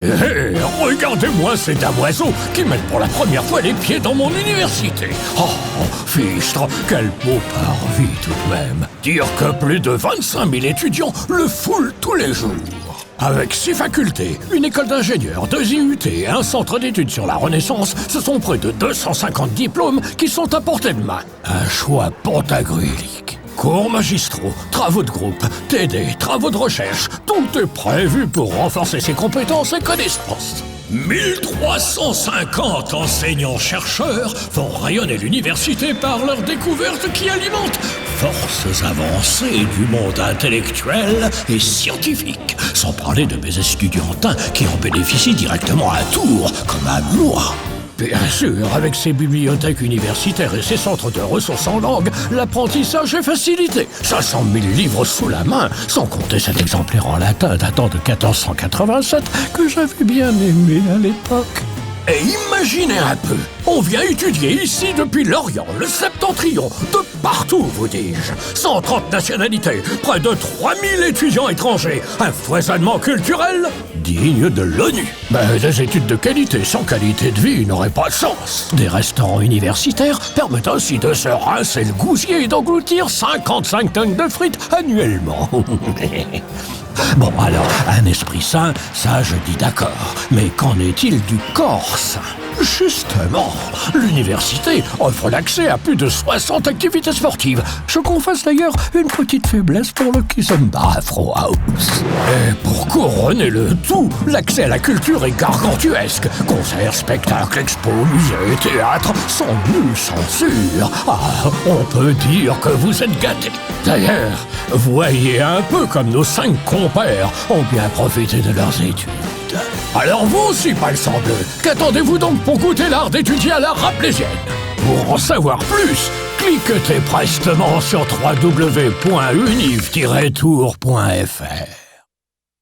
Hé, regardez-moi ces damoiseaux qui mettent pour la première fois les pieds dans mon université. Oh, Fichtre, quel beau parvis tout de même. Dire que plus de 25 000 étudiants le foulent tous les jours. Avec 6 facultés, une école d'ingénieurs, 2 IUT et un centre d'études sur la Renaissance, ce sont près de 250 diplômes qui sont à portée de main. Un choix pantagruélique. Cours magistraux, travaux de groupe, TD, travaux de recherche, tout est prévu pour renforcer ses compétences et connaissances. 1350 enseignants-chercheurs font rayonner l'université par leurs découvertes qui alimentent forces avancées du monde intellectuel et scientifique, sans parler de mes estudiantins qui en bénéficient directement à Tours, comme à moi. Bien sûr, avec ses bibliothèques universitaires et ses centres de ressources en langue, l'apprentissage est facilité. 500 000 livres sous la main, sans compter cet exemplaire en latin datant de 1487 que j'avais bien aimé à l'époque. Et imaginez un peu, on vient étudier ici depuis l'Orient, le Septentrion, de partout vous dis-je. 130 nationalités, près de 3000 étudiants étrangers, un foisonnement culturel digne de l'ONU. Mais des études de qualité sans qualité de vie n'auraient pas de sens. Des restaurants universitaires permettent ainsi de se rincer le gousier et d'engloutir 55 tonnes de frites annuellement. Bon, alors, un esprit sain, ça je dis d'accord. Mais qu'en est-il du corps sain ? Justement, l'université offre l'accès à plus de 60 activités sportives. Je confesse d'ailleurs une petite faiblesse pour le Kiss and Afro House. Et pour couronner le tout, l'accès à la culture est gargantuesque. Concerts, spectacles, expos, musées, théâtres, sans nulle censure. Ah, on peut dire que vous êtes gâtés. D'ailleurs, voyez un peu comme nos 5 compères ont bien profité de leurs études. Alors vous aussi, palsambleu, qu'attendez-vous donc pour goûter l'art d'étudier à la Raplésienne ? Pour en savoir plus, cliquez prestement sur www.univ-tours.fr.